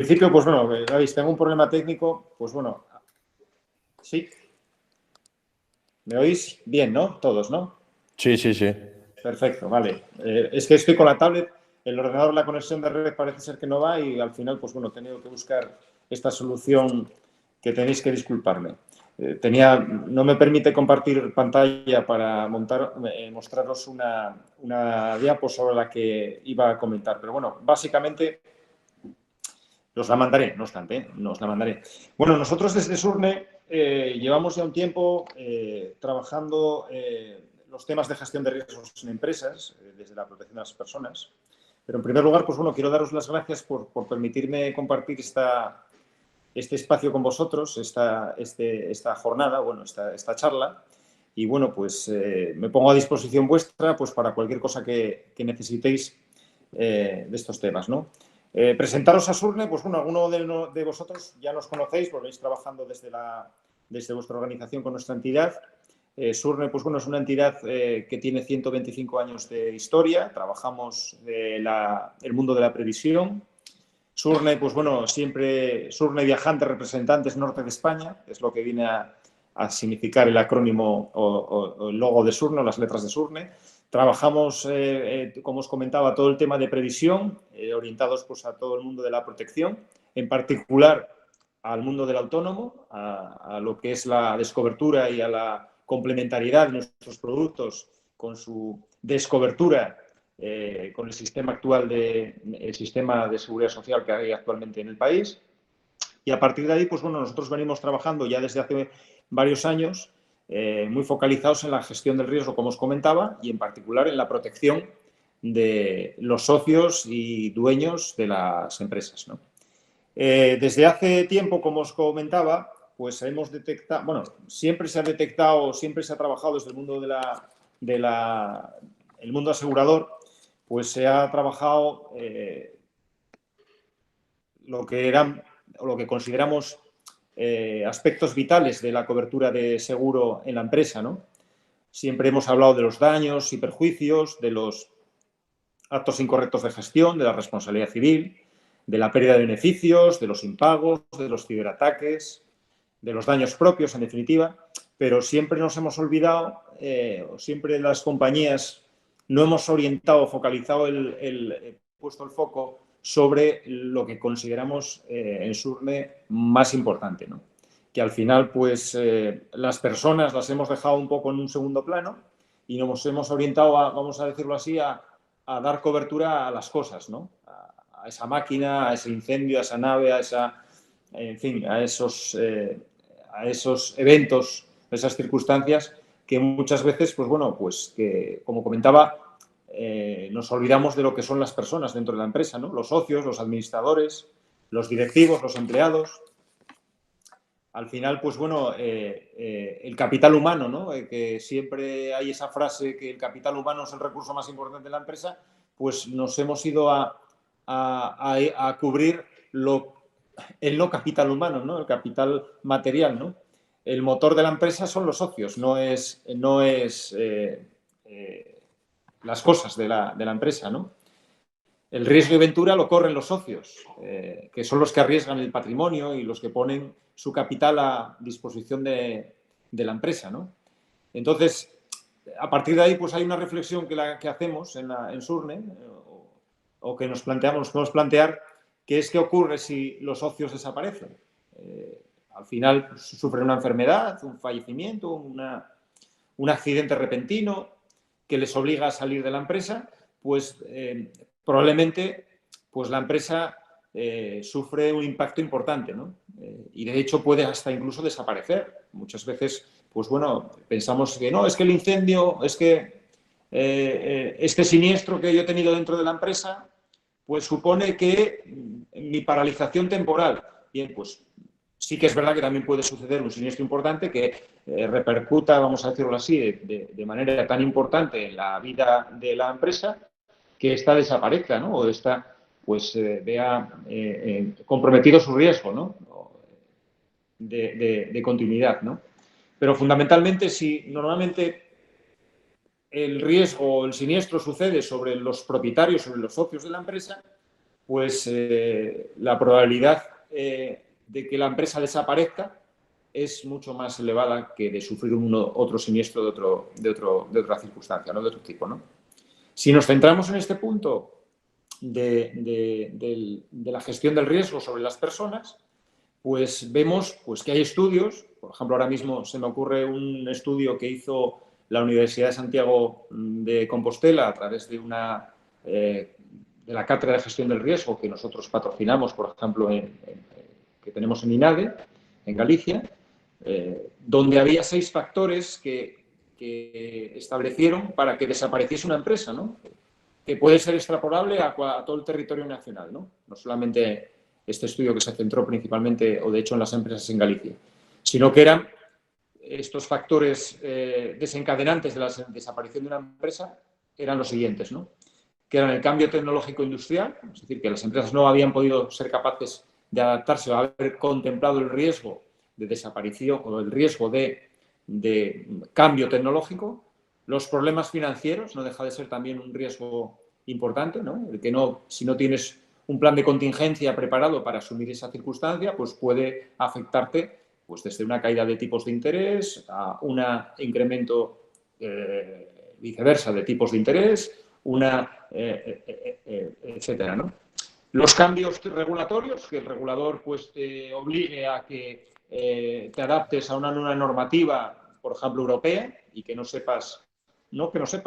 principio, pues bueno, veis, tengo un problema técnico, pues bueno, sí. ¿Me oís? Bien, ¿no? Todos, ¿no? Sí, sí, sí. Perfecto, vale. Es que estoy con la tablet, el ordenador, la conexión de red parece ser que no va y al final, pues bueno, he tenido que buscar esta solución que tenéis que disculparme. No me permite compartir pantalla para mostraros una diapo sobre la que iba a comentar, pero bueno, básicamente os la mandaré, no obstante, no os la mandaré. Bueno, nosotros desde Surne llevamos ya un tiempo trabajando los temas de gestión de riesgos en empresas, desde la protección de las personas. Pero en primer lugar, pues bueno, quiero daros las gracias por permitirme compartir este espacio con vosotros, esta jornada, bueno, esta charla. Y bueno, pues me pongo a disposición vuestra pues para cualquier cosa que necesitéis de estos temas, ¿no? Presentaros a Surne, pues bueno, alguno de vosotros ya nos conocéis, porque veis trabajando desde vuestra organización con nuestra entidad. Surne, pues bueno, es una entidad que tiene 125 años de historia, trabajamos el mundo de la previsión. Surne, pues bueno, siempre Surne Viajantes Representantes Norte de España, es lo que viene a significar el acrónimo o el logo de Surne, o las letras de Surne. Trabajamos, como os comentaba, todo el tema de previsión, orientados pues, a todo el mundo de la protección, en particular al mundo del autónomo, a lo que es la descobertura y a la complementariedad de nuestros productos con su descobertura con el sistema actual el sistema de seguridad social que hay actualmente en el país. Y a partir de ahí, pues bueno, nosotros venimos trabajando ya desde hace varios años muy focalizados en la gestión del riesgo, como os comentaba, y en particular en la protección de los socios y dueños de las empresas, ¿no? Desde hace tiempo, como os comentaba, pues hemos detectado, bueno, siempre se ha detectado, siempre se ha trabajado desde el mundo el mundo asegurador, pues se ha trabajado lo que consideramos aspectos vitales de la cobertura de seguro en la empresa, ¿no? Siempre hemos hablado de los daños y perjuicios, de los actos incorrectos de gestión, de la responsabilidad civil, de la pérdida de beneficios, de los impagos, de los ciberataques, de los daños propios, en definitiva, pero siempre nos hemos olvidado, siempre las compañías no hemos orientado, focalizado puesto el foco sobre lo que consideramos en Surne más importante, ¿no? Que al final, pues, las personas las hemos dejado un poco en un segundo plano y nos hemos orientado, vamos a decirlo así, a dar cobertura a las cosas, ¿no? A esa máquina, a ese incendio, a esa nave, en fin, a esos eventos, a esas circunstancias que muchas veces, pues bueno, pues que, como comentaba, nos olvidamos de lo que son las personas dentro de la empresa, ¿no? Los socios, los administradores, los directivos, los empleados. Al final, pues bueno, el capital humano, ¿no? Que siempre hay esa frase que el capital humano es el recurso más importante de la empresa, pues nos hemos ido a cubrir el no capital humano, ¿no? El capital material, ¿no? El motor de la empresa son los socios, no es las cosas de la empresa, ¿no? El riesgo y ventura lo corren los socios, que son los que arriesgan el patrimonio y los que ponen su capital a disposición de la empresa, ¿no? Entonces, a partir de ahí, pues hay una reflexión que hacemos en Surne, o que nos podemos plantear, que es qué ocurre si los socios desaparecen. Al final pues, sufren una enfermedad, un fallecimiento, un accidente repentino que les obliga a salir de la empresa, pues probablemente pues, la empresa sufre un impacto importante, ¿no? Y de hecho puede hasta incluso desaparecer. Muchas veces, pues bueno, pensamos que no, es que el incendio, es que este siniestro que yo he tenido dentro de la empresa, pues supone que mi paralización temporal, bien, pues sí que es verdad que también puede suceder un siniestro importante que repercuta, vamos a decirlo así, de manera tan importante en la vida de la empresa que ésta desaparezca, ¿no? O ésta pues vea comprometido su riesgo, ¿no? De continuidad, ¿no? Pero fundamentalmente, si normalmente el riesgo o el siniestro sucede sobre los propietarios, sobre los socios de la empresa, pues la probabilidad de que la empresa desaparezca es mucho más elevada que de sufrir otro siniestro de otra circunstancia, ¿no? De otro tipo, ¿no? Si nos centramos en este punto de la gestión del riesgo sobre las personas, pues vemos pues, que hay estudios. Por ejemplo, ahora mismo se me ocurre un estudio que hizo la Universidad de Santiago de Compostela a través de la Cátedra de Gestión del Riesgo que nosotros patrocinamos, por ejemplo, que tenemos en INADE, en Galicia, donde había 6 factores que establecieron para que desapareciese una empresa, ¿no? Que puede ser extrapolable a todo el territorio nacional, ¿no? No solamente este estudio que se centró principalmente, o de hecho en las empresas en Galicia, sino que eran estos factores desencadenantes de la desaparición de una empresa, eran los siguientes, ¿no? Que eran el cambio tecnológico industrial, es decir, que las empresas no habían podido ser capaces de adaptarse o haber contemplado el riesgo de desaparición o el riesgo de cambio tecnológico. Los problemas financieros no deja de ser también un riesgo importante, ¿no? El que si no tienes un plan de contingencia preparado para asumir esa circunstancia, pues puede afectarte pues desde una caída de tipos de interés a un incremento viceversa de tipos de interés, etcétera, ¿no? Los cambios regulatorios, que el regulador pues, te obligue a que te adaptes a una nueva normativa, por ejemplo, europea, y que no sepas,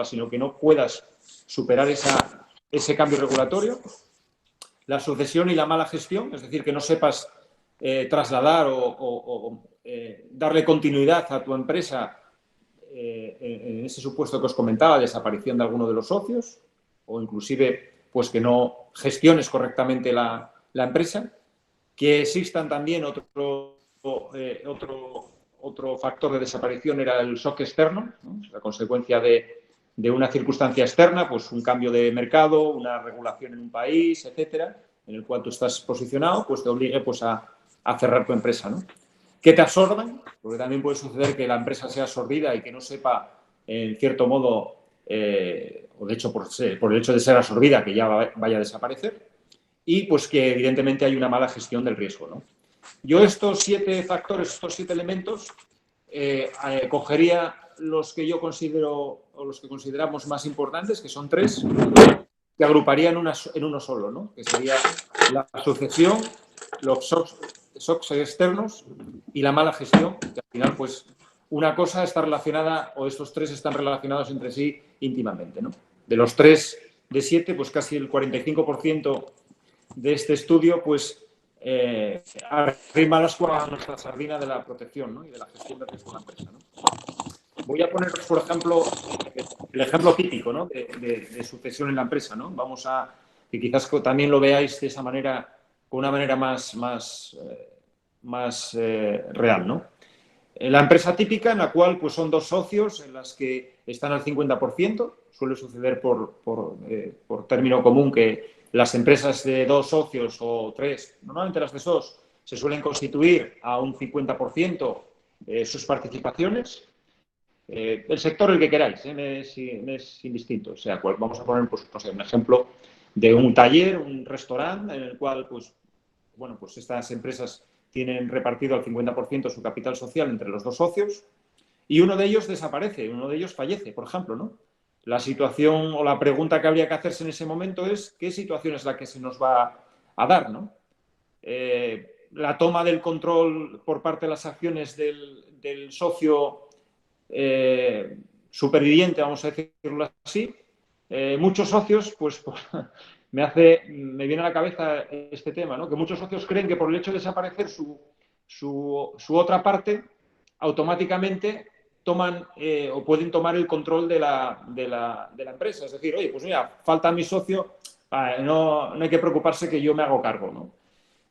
sino que no puedas superar ese cambio regulatorio. La sucesión y la mala gestión, es decir, que no sepas trasladar o darle continuidad a tu empresa en ese supuesto que os comentaba, desaparición de alguno de los socios, o inclusive pues que no gestiones correctamente la empresa. Que existan también otro factor de desaparición era el shock externo, ¿no? La consecuencia de una circunstancia externa, pues un cambio de mercado, una regulación en un país, etcétera, en el cual tú estás posicionado, pues te obligue pues, a cerrar tu empresa, ¿no? Que te absorban, porque también puede suceder que la empresa sea absorbida y que no sepa, en cierto modo, o de hecho por el hecho de ser absorbida, que ya vaya a desaparecer, y pues que evidentemente hay una mala gestión del riesgo, ¿no? Yo estos 7 factores, estos 7 elementos, cogería los que yo considero o los que consideramos más importantes, que son 3, que agruparía en uno solo, ¿no? Que sería la sucesión, los shocks externos y la mala gestión, que al final, pues, una cosa está relacionada, o estos 3 están relacionados entre sí íntimamente, ¿no? De los 3 de 7, pues casi el 45% de este estudio, pues, arrima las cuadras a nuestra sardina de la protección, ¿no? Y de la gestión de riesgo de la empresa, ¿no? Voy a poneros, por ejemplo, el ejemplo típico, ¿no? de sucesión en la empresa, ¿no? Vamos a que quizás también lo veáis de esa manera, con una manera más real, ¿no? La empresa típica en la cual pues, son 2 socios en las que están al 50%, suele suceder por término común que las empresas de 2 socios o 3, normalmente las de 2, se suelen constituir a un 50% sus participaciones. El sector el que queráis, me es indistinto. O sea, pues vamos a poner pues, no sé, un ejemplo de un taller, un restaurante, en el cual pues, bueno, pues estas empresas tienen repartido al 50% su capital social entre los 2 socios y uno de ellos desaparece, uno de ellos fallece, por ejemplo, ¿no? La situación o la pregunta que habría que hacerse en ese momento es ¿qué situación es la que se nos va a dar, ¿no? La toma del control por parte de las acciones del socio superviviente, vamos a decirlo así. Muchos socios, pues me viene a la cabeza este tema, ¿no? Que muchos socios creen que por el hecho de desaparecer su otra parte, automáticamente toman o pueden tomar el control de la empresa. Es decir, oye, pues mira, falta mi socio, no hay que preocuparse que yo me hago cargo, ¿no?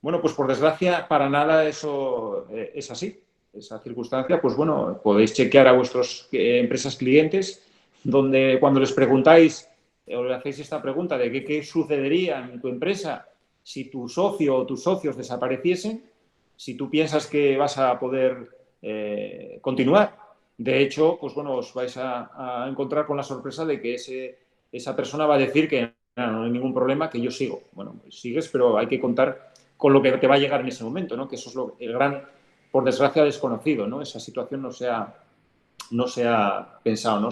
Bueno, pues por desgracia, para nada eso es así. Esa circunstancia, pues bueno, podéis chequear a vuestras empresas clientes, donde cuando les preguntáis o le hacéis esta pregunta de qué sucedería en tu empresa si tu socio o tus socios desapareciesen, si tú piensas que vas a poder continuar. De hecho, pues bueno, os vais a encontrar con la sorpresa de que esa persona va a decir que no hay ningún problema, que yo sigo. Bueno, pues sigues, pero hay que contar con lo que te va a llegar en ese momento, ¿no? Que eso es el gran, por desgracia, desconocido, ¿no? Esa situación no se ha pensado,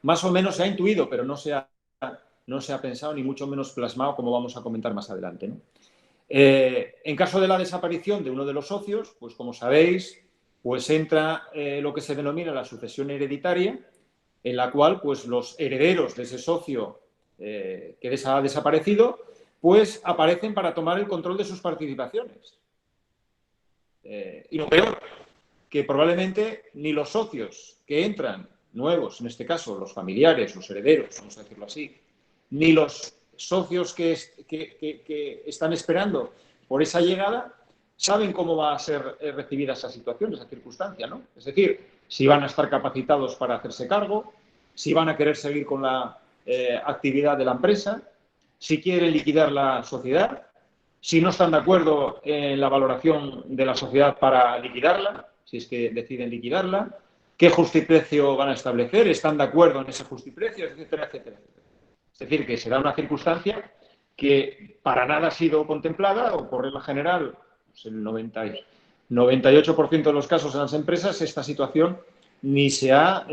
más o menos se ha intuido, pero no se ha pensado ni mucho menos plasmado, como vamos a comentar más adelante, ¿no? En caso de la desaparición de uno de los socios, pues como sabéis, pues entra lo que se denomina la sucesión hereditaria, en la cual pues los herederos de ese socio que ha desaparecido, pues aparecen para tomar el control de sus participaciones. Y lo peor, que probablemente ni los socios que entran nuevos, en este caso los familiares, los herederos, vamos a decirlo así, ni los socios que están esperando por esa llegada, saben cómo va a ser recibida esa situación, esa circunstancia, ¿no? Es decir, si van a estar capacitados para hacerse cargo, si van a querer seguir con la actividad de la empresa, si quieren liquidar la sociedad, si no están de acuerdo en la valoración de la sociedad para liquidarla, si es que deciden liquidarla, qué justiprecio van a establecer, están de acuerdo en ese justiprecio, etcétera, etcétera, etcétera. Es decir, que se da una circunstancia que para nada ha sido contemplada, o por regla general, pues el 98% de los casos en las empresas, esta situación ni se ha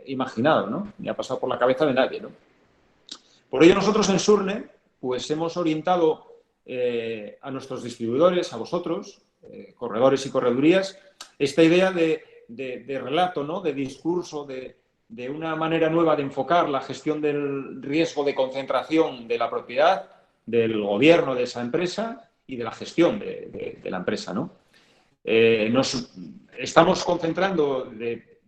imaginado, ¿no? Ni ha pasado por la cabeza de nadie, ¿no? Por ello nosotros en Surne pues hemos orientado a nuestros distribuidores, a vosotros, corredores y corredurías, esta idea de relato, ¿no? De discurso, de una manera nueva de enfocar la gestión del riesgo de concentración de la propiedad, del gobierno de esa empresa y de la gestión de la empresa, ¿no? Nos estamos concentrando,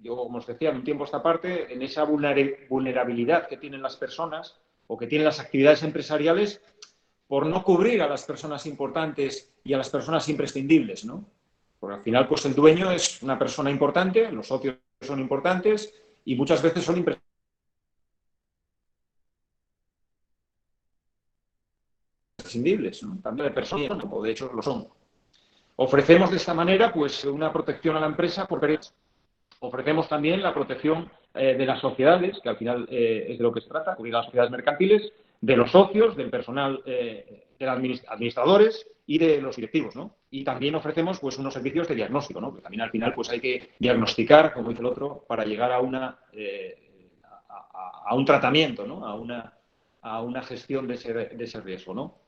yo como os decía, de un tiempo a esta parte, en esa vulnerabilidad que tienen las personas o que tienen las actividades empresariales por no cubrir a las personas importantes y a las personas imprescindibles, ¿no? Porque al final, pues el dueño es una persona importante, los socios son importantes y muchas veces son imprescindibles, ¿no? También de personas, o de hecho lo son. Ofrecemos de esta manera, pues, una protección a la empresa por ofrecemos también la protección de las sociedades, que al final es de lo que se trata, cubrir las sociedades mercantiles, de los socios, del personal, de los administradores y de los directivos, ¿no? Y también ofrecemos pues unos servicios de diagnóstico, ¿no? Que también al final pues hay que diagnosticar, como dice el otro, para llegar a un tratamiento, ¿no? A una gestión de ese riesgo, ¿no?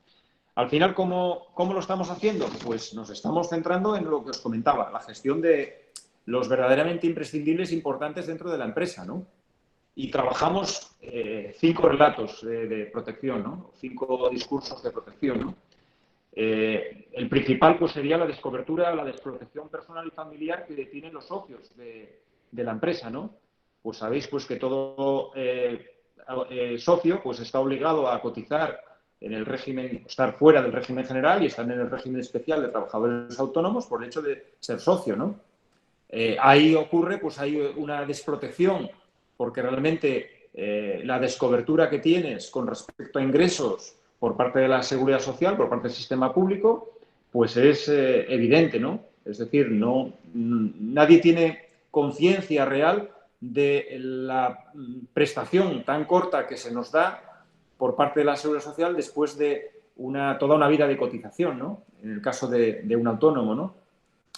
Al final, ¿cómo lo estamos haciendo? Pues nos estamos centrando en lo que os comentaba, la gestión de los verdaderamente imprescindibles importantes dentro de la empresa, ¿no? Y trabajamos 5 relatos de protección, ¿no? 5 discursos de protección, ¿no? El principal pues sería la descobertura, la desprotección personal y familiar que tienen los socios de la empresa, ¿no? Pues sabéis pues que todo socio pues está obligado a cotizar en el régimen, estar fuera del régimen general y estar en el régimen especial de trabajadores autónomos por el hecho de ser socio, ¿no? Ahí ocurre, pues hay una desprotección, porque realmente la descobertura que tienes con respecto a ingresos por parte de la Seguridad Social, por parte del sistema público, pues es evidente, ¿no? Es decir, nadie tiene conciencia real de la prestación tan corta que se nos da por parte de la Seguridad Social después de toda una vida de cotización, ¿no? En el caso de un autónomo, ¿no?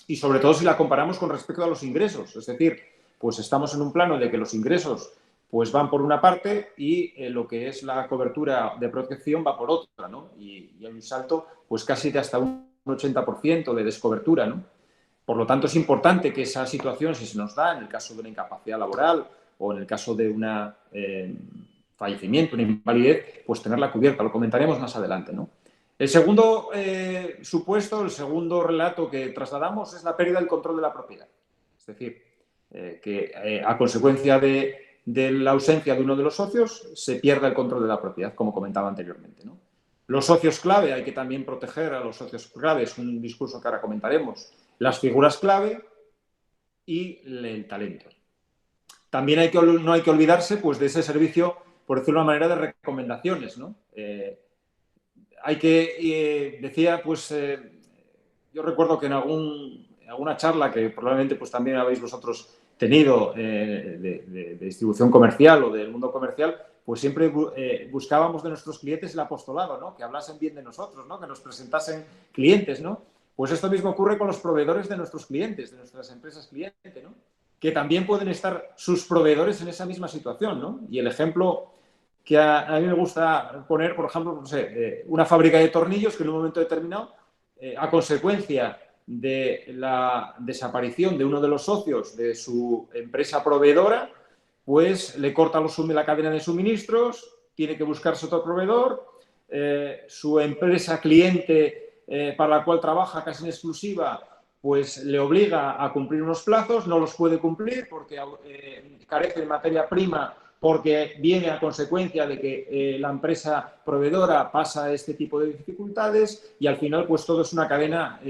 Y sobre todo si la comparamos con respecto a los ingresos. Es decir, pues estamos en un plano de que los ingresos pues van por una parte y lo que es la cobertura de protección va por otra, ¿no? Y hay un salto pues casi de hasta un 80% de descobertura, ¿no? Por lo tanto, es importante que esa situación, si se nos da en el caso de una incapacidad laboral o en el caso de un fallecimiento, una invalidez, pues tenerla cubierta. Lo comentaremos más adelante, ¿no? El segundo supuesto, el segundo relato que trasladamos es la pérdida del control de la propiedad. Es decir, que a consecuencia de la ausencia de uno de los socios se pierda el control de la propiedad, como comentaba anteriormente, ¿no? Los socios clave, hay que también proteger a los socios clave, es un discurso que ahora comentaremos. Las figuras clave y el talento. También no hay que olvidarse pues, de ese servicio, por decirlo de una manera, de recomendaciones, ¿no? Decía, pues, yo recuerdo que en alguna charla que probablemente pues también habéis vosotros tenido de distribución comercial o del mundo comercial, pues siempre buscábamos de nuestros clientes el apostolado, ¿no? Que hablasen bien de nosotros, ¿no? Que nos presentasen clientes, ¿no? Pues esto mismo ocurre con los proveedores de nuestros clientes, de nuestras empresas clientes, ¿no? Que también pueden estar sus proveedores en esa misma situación, ¿no? Y el ejemplo que a mí me gusta poner, por ejemplo, no sé, una fábrica de tornillos que en un momento determinado, a consecuencia de la desaparición de uno de los socios de su empresa proveedora, pues le corta la cadena de suministros, tiene que buscarse otro proveedor, su empresa cliente para la cual trabaja casi en exclusiva, pues le obliga a cumplir unos plazos, no los puede cumplir porque carece de materia prima, porque viene a consecuencia de que la empresa proveedora pasa este tipo de dificultades y al final pues todo es una cadena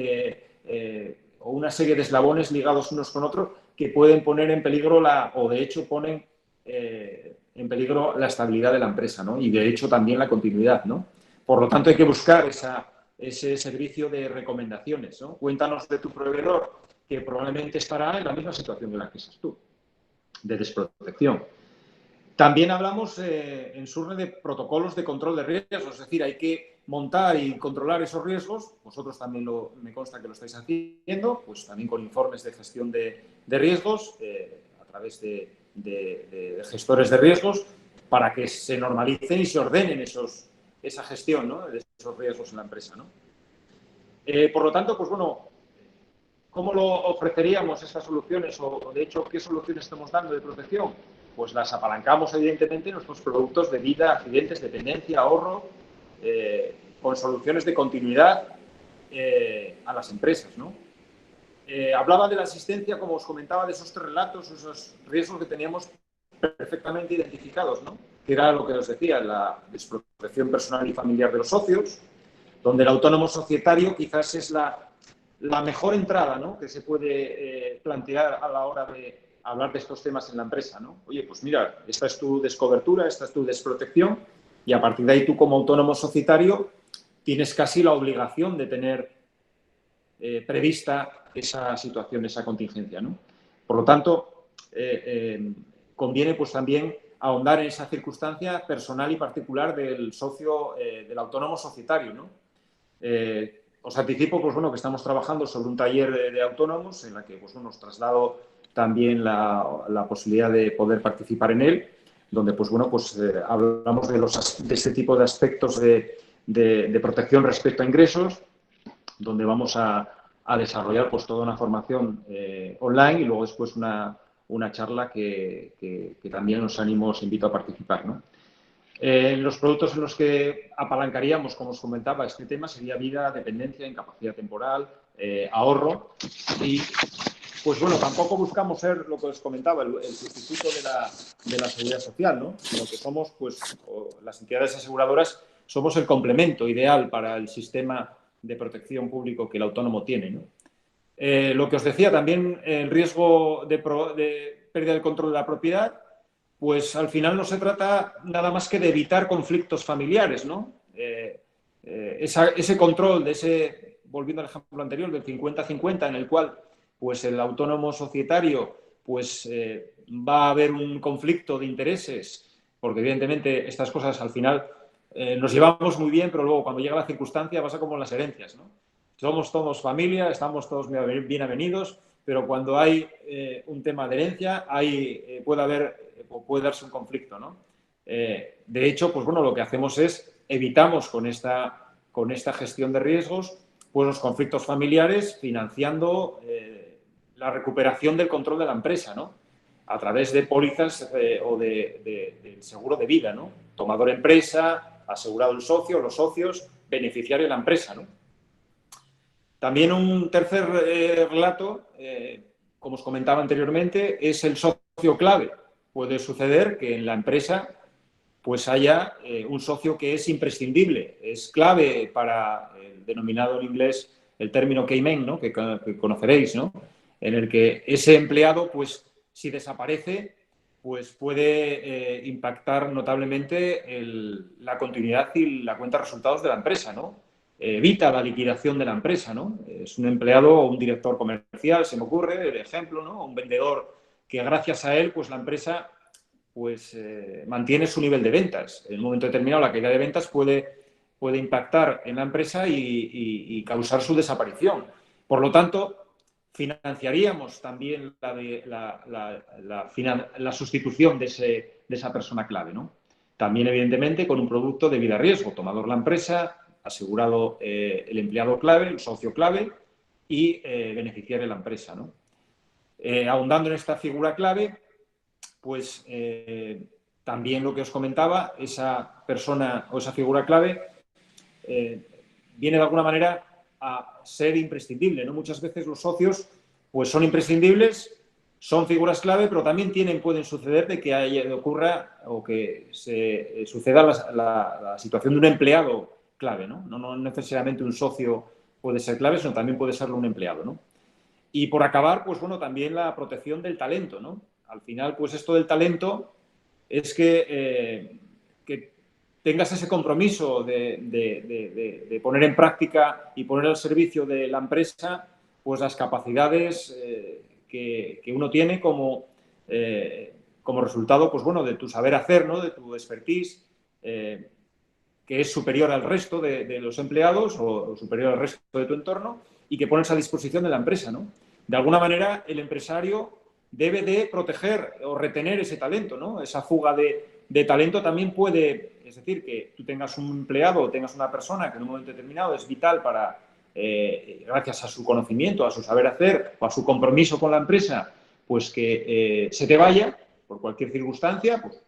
o una serie de eslabones ligados unos con otros que pueden poner en peligro o de hecho ponen en peligro la estabilidad de la empresa, ¿no? Y de hecho también la continuidad, ¿no? Por lo tanto hay que buscar ese servicio de recomendaciones, ¿no? Cuéntanos de tu proveedor que probablemente estará en la misma situación en la que estás tú, de desprotección. También hablamos en Surne de protocolos de control de riesgos, es decir, hay que montar y controlar esos riesgos. Vosotros también me consta que lo estáis haciendo, pues también con informes de gestión de riesgos a través de gestores de riesgos para que se normalicen y se ordenen esa gestión, ¿no? De esos riesgos en la empresa, ¿no? Por lo tanto, pues bueno, ¿cómo lo ofreceríamos estas soluciones o de hecho qué soluciones estamos dando de protección? Pues las apalancamos evidentemente en nuestros productos de vida, accidentes, dependencia, ahorro, con soluciones de continuidad a las empresas, ¿no? Hablaba de la asistencia, como os comentaba, de esos 3 relatos, esos riesgos que teníamos perfectamente identificados, ¿no? Que era lo que os decía, la desprotección personal y familiar de los socios, donde el autónomo societario quizás es la mejor entrada, ¿no? Que se puede plantear a la hora de hablar de estos temas en la empresa, ¿no? Oye, pues mira, esta es tu descobertura, esta es tu desprotección y a partir de ahí tú como autónomo societario tienes casi la obligación de tener prevista esa situación, esa contingencia, ¿no? Por lo tanto, conviene pues también ahondar en esa circunstancia personal y particular del socio, del autónomo societario, ¿no? Os anticipo, pues bueno, que estamos trabajando sobre un taller de autónomos en la que, pues bueno, os traslado también la posibilidad de poder participar en él, donde, pues bueno, pues hablamos de este tipo de aspectos de protección respecto a ingresos, donde vamos a desarrollar pues toda una formación online y luego después una charla que también os animo, os invito a participar, ¿no? Los productos en los que apalancaríamos, como os comentaba, este tema sería vida, dependencia, incapacidad temporal, ahorro y, pues bueno, tampoco buscamos ser, lo que os comentaba, el sustituto de la seguridad social, ¿no? Sino que somos, pues, las entidades aseguradoras somos el complemento ideal para el sistema de protección público que el autónomo tiene, ¿no? Lo que os decía, también el riesgo de pérdida del control de la propiedad, pues al final no se trata nada más que de evitar conflictos familiares, ¿no? Ese control volviendo al ejemplo anterior, del 50-50, en el cual pues el autónomo societario pues va a haber un conflicto de intereses, porque evidentemente estas cosas al final nos llevamos muy bien, pero luego cuando llega la circunstancia pasa como en las herencias, ¿no? Somos todos familia, estamos todos bien avenidos, pero cuando hay un tema de herencia puede darse un conflicto, ¿no? De hecho, pues bueno, lo que hacemos es evitamos con esta gestión de riesgos pues los conflictos familiares financiando la recuperación del control de la empresa, ¿no? A través de pólizas o del seguro de vida, ¿no? Tomador empresa, asegurado el socio, los socios, beneficiario de la empresa, ¿no? También un tercer relato, como os comentaba anteriormente, es el socio clave. Puede suceder que en la empresa pues haya un socio que es imprescindible, es clave para el denominado en inglés el término keyman, ¿no? que conoceréis, ¿no? En el que ese empleado, pues si desaparece, pues puede impactar notablemente la continuidad y la cuenta de resultados de la empresa, ¿no? Evita la liquidación de la empresa, ¿no? Es un empleado o un director comercial, se me ocurre, el ejemplo, ¿no? Un vendedor que gracias a él, pues la empresa pues mantiene su nivel de ventas. En un momento determinado la caída de ventas puede impactar en la empresa y causar su desaparición. Por lo tanto, financiaríamos también la sustitución de esa persona clave, ¿no? También, evidentemente, con un producto de vida-riesgo, tomador la empresa, asegurado el empleado clave, el socio clave y beneficiario de la empresa, ¿no? Ahondando en esta figura clave, pues también lo que os comentaba, esa persona o esa figura clave viene de alguna manera a ser imprescindible, ¿no? Muchas veces los socios pues son imprescindibles, son figuras clave, pero también pueden suceder de que ocurra o que se suceda la situación de un empleado clave, ¿no? No necesariamente un socio puede ser clave, sino también puede serlo un empleado, ¿no? Y por acabar, pues bueno, también la protección del talento, ¿no? Al final, pues esto del talento es que tengas ese compromiso de poner en práctica y poner al servicio de la empresa pues las capacidades que uno tiene como resultado, pues bueno, de tu saber hacer, ¿no? De tu expertise, que es superior al resto de los empleados o superior al resto de tu entorno y que pones a disposición de la empresa, ¿no? De alguna manera, el empresario debe de proteger o retener ese talento, ¿no? Esa fuga de talento también puede, es decir, que tú tengas un empleado o tengas una persona que en un momento determinado es vital para, gracias a su conocimiento, a su saber hacer o a su compromiso con la empresa, pues que se te vaya por cualquier circunstancia, pues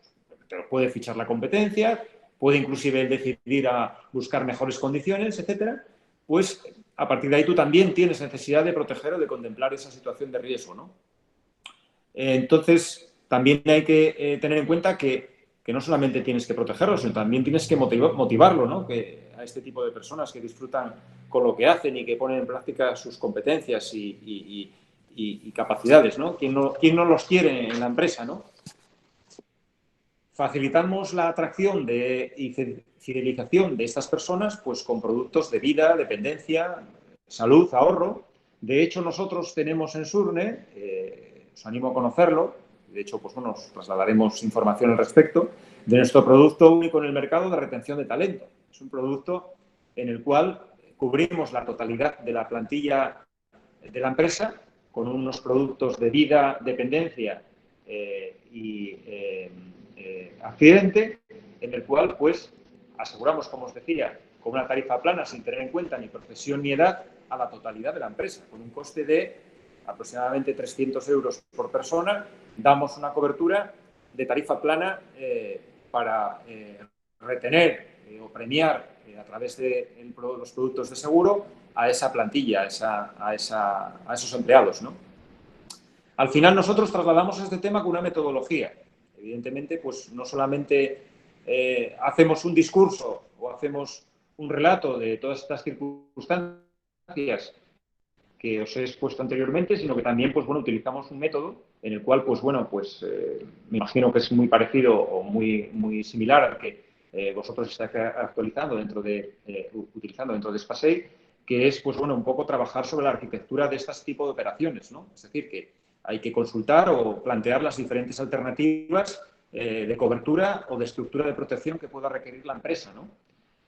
te lo puede fichar la competencia, puede inclusive decidir a buscar mejores condiciones, etcétera, pues a partir de ahí tú también tienes necesidad de proteger o de contemplar esa situación de riesgo, ¿no? Entonces, también hay que tener en cuenta que no solamente tienes que protegerlo, sino también tienes que motivarlo, ¿no? A este tipo de personas que disfrutan con lo que hacen y que ponen en práctica sus competencias y capacidades, ¿no? ¿Quién no los quiere en la empresa, ¿no? Facilitamos la atracción y fidelización de estas personas pues, con productos de vida, dependencia, salud, ahorro. De hecho, nosotros tenemos en Surne, os animo a conocerlo, de hecho, pues bueno, os trasladaremos información al respecto, de nuestro producto único en el mercado de retención de talento. Es un producto en el cual cubrimos la totalidad de la plantilla de la empresa con unos productos de vida, dependencia y accidente, en el cual pues aseguramos, como os decía, con una tarifa plana sin tener en cuenta ni profesión ni edad a la totalidad de la empresa, con un coste de aproximadamente 300 euros por persona. Damos una cobertura de tarifa plana para retener o premiar a través de los productos de seguro a esa plantilla, a esos empleados, ¿no? Al final nosotros trasladamos este tema con una metodología. Evidentemente, pues no solamente hacemos un discurso o hacemos un relato de todas estas circunstancias que os he expuesto anteriormente, sino que también, pues bueno, utilizamos un método en el cual, pues bueno, pues me imagino que es muy parecido o muy similar al que vosotros estáis utilizando dentro de Spasei, que es, pues bueno, un poco trabajar sobre la arquitectura de este tipo de operaciones, ¿no? Es decir, que hay que consultar o plantear las diferentes alternativas de cobertura o de estructura de protección que pueda requerir la empresa, ¿no?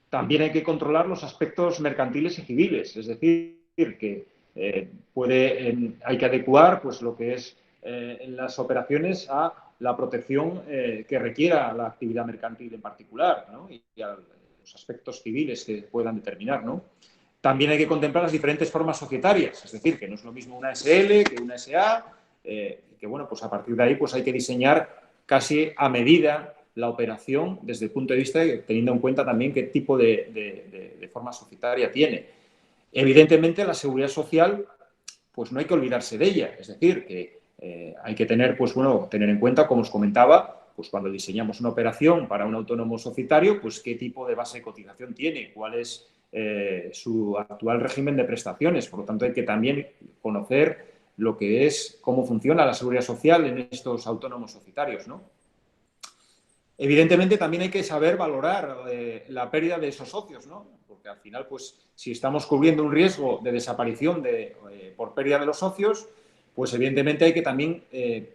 También hay que controlar los aspectos mercantiles y civiles, es decir, que hay que adecuar pues, lo que es en las operaciones a la protección que requiera la actividad mercantil en particular, ¿no? y a los aspectos civiles que puedan determinar, ¿no? También hay que contemplar las diferentes formas societarias, es decir, que no es lo mismo una SL que una SA, que bueno, pues a partir de ahí pues hay que diseñar casi a medida la operación desde el punto de vista de teniendo en cuenta también qué tipo de forma societaria tiene. Evidentemente, la seguridad social, pues no hay que olvidarse de ella. Es decir, que hay que tener, pues bueno, tener en cuenta, como os comentaba, pues cuando diseñamos una operación para un autónomo societario, pues qué tipo de base de cotización tiene, cuál es su actual régimen de prestaciones. Por lo tanto, hay que también conocer lo que es, cómo funciona la seguridad social en estos autónomos societarios, ¿no? Evidentemente, también hay que saber valorar la pérdida de esos socios, ¿no? Porque al final, pues, si estamos cubriendo un riesgo de desaparición por pérdida de los socios, pues evidentemente hay que también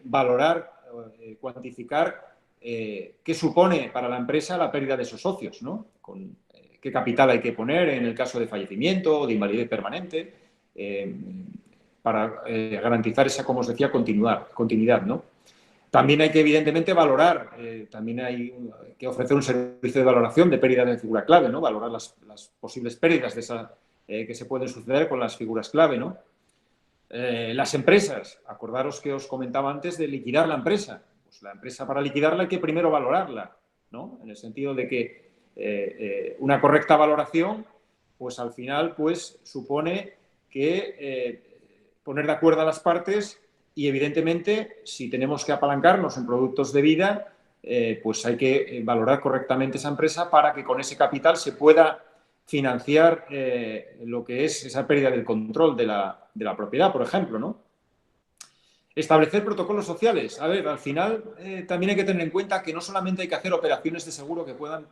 valorar, cuantificar qué supone para la empresa la pérdida de esos socios, ¿no? Qué capital hay que poner en el caso de fallecimiento o de invalidez permanente para garantizar esa, como os decía, continuidad, ¿no? También hay que, evidentemente, valorar, también hay que ofrecer un servicio de valoración de pérdidas de figura clave, ¿no? Valorar las posibles pérdidas que se pueden suceder con las figuras clave, ¿no? Las empresas, acordaros que os comentaba antes de liquidar la empresa. Pues la empresa, para liquidarla hay que primero valorarla, ¿no? En el sentido de que una correcta valoración, pues al final, pues supone que poner de acuerdo a las partes y, evidentemente, si tenemos que apalancarnos en productos de vida, pues hay que valorar correctamente esa empresa para que con ese capital se pueda financiar lo que es esa pérdida del control de la propiedad, por ejemplo, ¿no? Establecer protocolos sociales. A ver, al final también hay que tener en cuenta que no solamente hay que hacer operaciones de seguro que puedan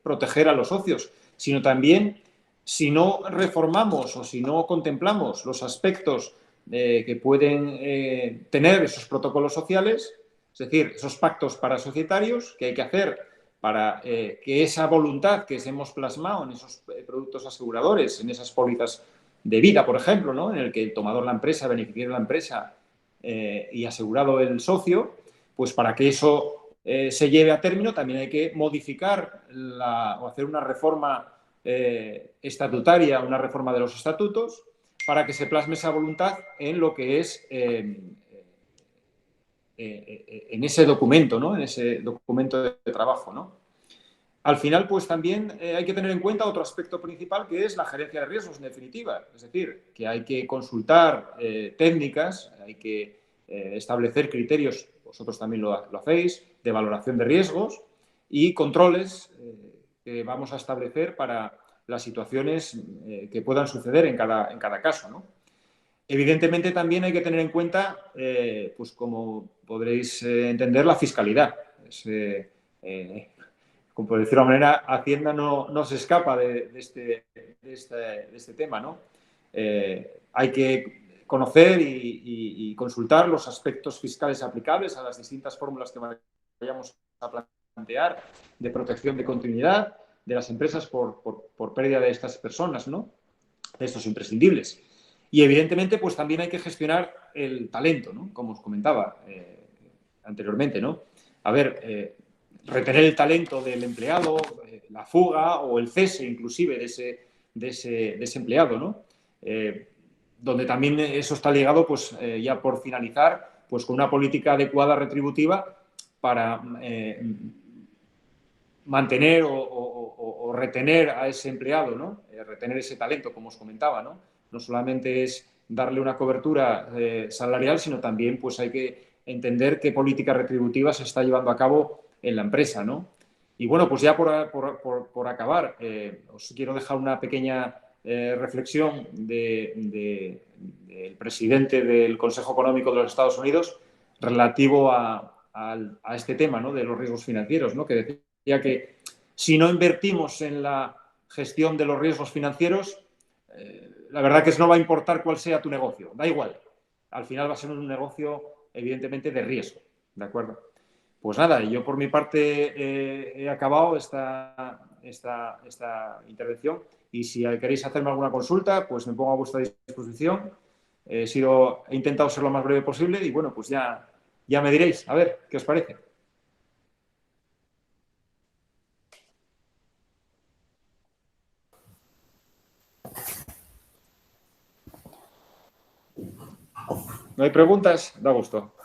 proteger a los socios, sino también, si no reformamos o si no contemplamos los aspectos que pueden tener esos protocolos sociales, es decir, esos pactos parasocietarios que hay que hacer para que esa voluntad que hemos plasmado en esos productos aseguradores, en esas pólizas de vida, por ejemplo, ¿no? En el que el tomador la empresa, beneficiario la empresa y asegurado el socio, pues para que eso se lleve a término también hay que modificar o hacer una reforma estatutaria, una reforma de los estatutos, para que se plasme esa voluntad en lo que es en ese documento, ¿no? En ese documento de trabajo, ¿no? Al final, pues también hay que tener en cuenta otro aspecto principal que es la gerencia de riesgos, en definitiva. Es decir, que hay que consultar técnicas, hay que establecer criterios, vosotros también lo hacéis, de valoración de riesgos y controles que vamos a establecer para las situaciones que puedan suceder en cada caso, ¿no? Evidentemente, también hay que tener en cuenta, pues como podréis entender, la fiscalidad. Como por decirlo de una manera, Hacienda no se escapa de este tema, ¿no? Hay que conocer y consultar los aspectos fiscales aplicables a las distintas fórmulas que vayamos a plantear de protección de continuidad de las empresas por pérdida de estas personas, ¿no? De estos imprescindibles. Y, evidentemente, pues también hay que gestionar el talento, ¿no? Como os comentaba anteriormente, ¿no? A ver, retener el talento del empleado, la fuga o el cese inclusive de ese empleado, ¿no? Donde también eso está ligado, pues ya por finalizar, pues con una política adecuada retributiva para mantener o retener a ese empleado, ¿no? Retener ese talento, como os comentaba, ¿no? No solamente es darle una cobertura salarial, sino también pues hay que entender qué política retributiva se está llevando a cabo en la empresa, ¿no? Y bueno, pues ya por acabar, os quiero dejar una pequeña reflexión del presidente del Consejo Económico de los Estados Unidos relativo a este tema, ¿no? De los riesgos financieros, ¿no? Que decía que si no invertimos en la gestión de los riesgos financieros, la verdad que no va a importar cuál sea tu negocio, da igual. Al final va a ser un negocio, evidentemente, de riesgo, ¿de acuerdo? Pues nada, yo por mi parte he acabado esta intervención y si queréis hacerme alguna consulta, pues me pongo a vuestra disposición. He intentado ser lo más breve posible y bueno, pues ya me diréis, a ver, ¿qué os parece? ¿No hay preguntas? Da gusto.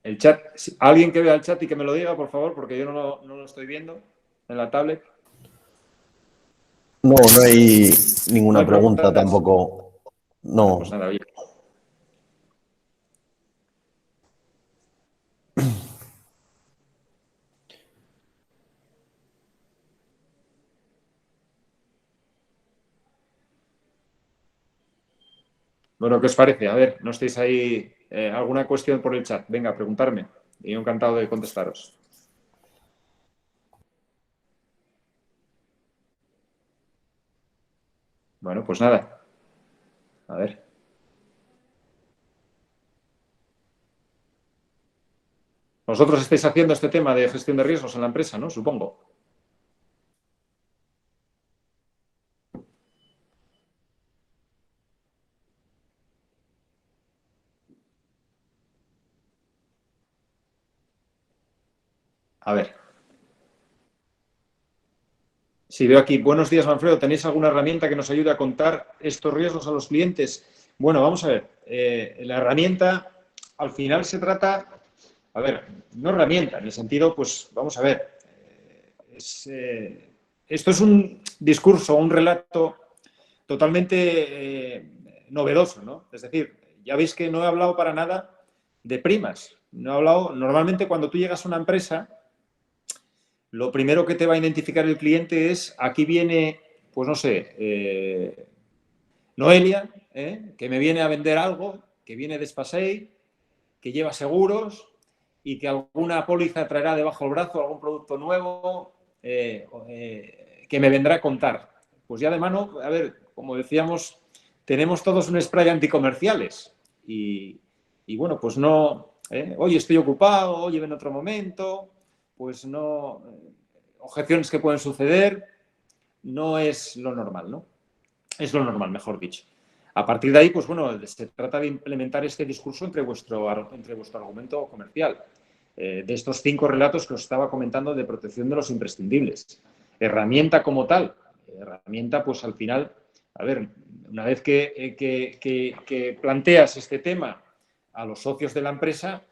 El chat, alguien que vea el chat y que me lo diga, por favor, porque yo no lo estoy viendo en la tablet. No hay ninguna ¿No hay pregunta preguntas? tampoco. No. Pues nada, bien. Bueno, ¿qué os parece? A ver, ¿no estáis ahí? ¿Alguna cuestión por el chat? Venga, preguntarme. Y yo encantado de contestaros. Bueno, pues nada. A ver. Vosotros estáis haciendo este tema de gestión de riesgos en la empresa, ¿no? Supongo. A ver. Sí, veo aquí. Buenos días, Manfredo. ¿Tenéis alguna herramienta que nos ayude a contar estos riesgos a los clientes? Bueno, vamos a ver. La herramienta, al final se trata, a ver, no herramienta, en el sentido, pues, vamos a ver. Esto es un discurso, un relato totalmente novedoso, ¿no? Es decir, ya veis que no he hablado para nada de primas. No he hablado, normalmente cuando tú llegas a una empresa, lo primero que te va a identificar el cliente es, aquí viene, pues no sé, Noelia, que me viene a vender algo, que viene de Spasei, que lleva seguros y que alguna póliza traerá debajo del brazo, algún producto nuevo que me vendrá a contar. Pues ya de mano, a ver, como decíamos, tenemos todos un spray anticomerciales y bueno, pues no, oye, estoy ocupado, oye, ven otro momento, pues no, objeciones que pueden suceder, no es lo normal, ¿no? Es lo normal, mejor dicho. A partir de ahí, pues bueno, se trata de implementar este discurso entre vuestro argumento comercial. De estos 5 relatos que os estaba comentando de protección de los imprescindibles. Herramienta como tal. Herramienta, pues al final, a ver, una vez que planteas este tema a los socios de la empresa,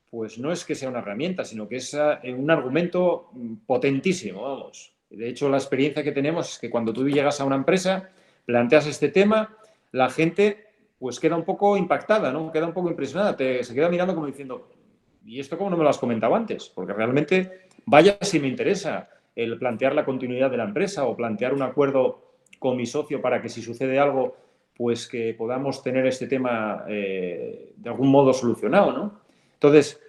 pues no es que sea una herramienta, sino que es un argumento potentísimo, vamos. De hecho, la experiencia que tenemos es que cuando tú llegas a una empresa, planteas este tema, la gente pues queda un poco impactada, ¿no? Queda un poco impresionada, se queda mirando como diciendo, ¿y esto cómo no me lo has comentado antes? Porque realmente, vaya si me interesa el plantear la continuidad de la empresa o plantear un acuerdo con mi socio para que si sucede algo, pues que podamos tener este tema de algún modo solucionado, ¿no? Entonces,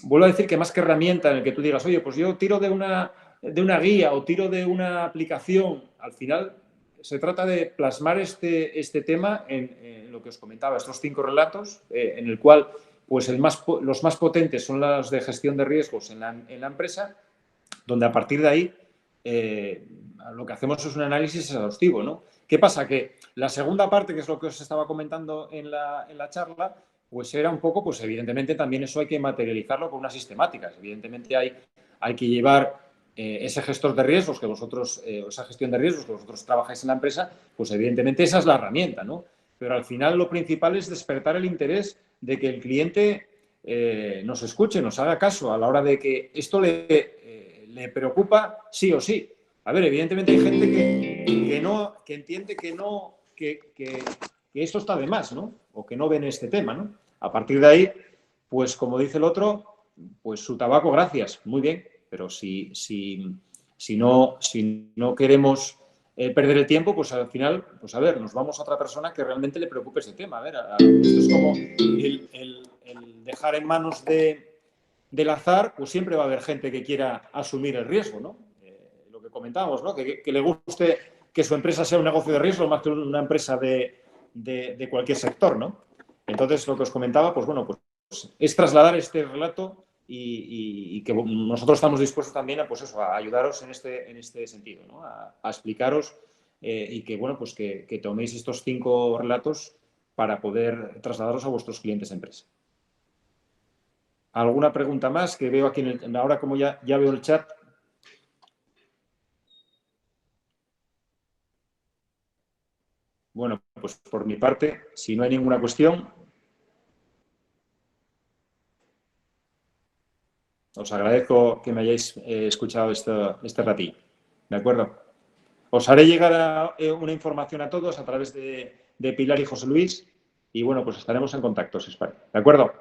vuelvo a decir que más que herramienta en el que tú digas, oye, pues yo tiro de una guía o tiro de una aplicación, al final se trata de plasmar este tema en lo que os comentaba, estos 5 relatos, en el cual pues los más potentes son los de gestión de riesgos en la empresa, donde a partir de ahí lo que hacemos es un análisis exhaustivo, ¿no? ¿Qué pasa? Que la segunda parte, que es lo que os estaba comentando en la charla, pues era un poco, pues evidentemente también eso hay que materializarlo con unas sistemáticas. Evidentemente hay que llevar ese gestor de riesgos que vosotros, esa gestión de riesgos que vosotros trabajáis en la empresa, pues evidentemente esa es la herramienta, ¿no? Pero al final lo principal es despertar el interés de que el cliente nos escuche, nos haga caso a la hora de que esto le preocupa sí o sí. A ver, evidentemente hay gente que entiende que esto está de más, ¿no? O que no ven este tema, ¿no? A partir de ahí, pues como dice el otro, pues su tabaco, gracias, muy bien, pero si no queremos perder el tiempo, pues al final, pues a ver, nos vamos a otra persona que realmente le preocupe ese tema. A ver, esto es como el dejar en manos del azar, pues siempre va a haber gente que quiera asumir el riesgo, ¿no? Lo que comentábamos, ¿no? Que le guste que su empresa sea un negocio de riesgo más que una empresa de cualquier sector, ¿no? Entonces, lo que os comentaba, pues bueno, pues es trasladar este relato y que nosotros estamos dispuestos también a, pues eso, a ayudaros en este sentido, ¿no? A explicaros y que, bueno, pues que toméis estos 5 relatos para poder trasladarlos a vuestros clientes de empresa. ¿Alguna pregunta más? Que veo aquí ahora como ya veo el chat. Bueno, pues por mi parte, si no hay ninguna cuestión, os agradezco que me hayáis escuchado este ratillo. ¿De acuerdo? Os haré llegar una información a todos a través de Pilar y José Luis y bueno, pues estaremos en contacto, si os parece. ¿De acuerdo?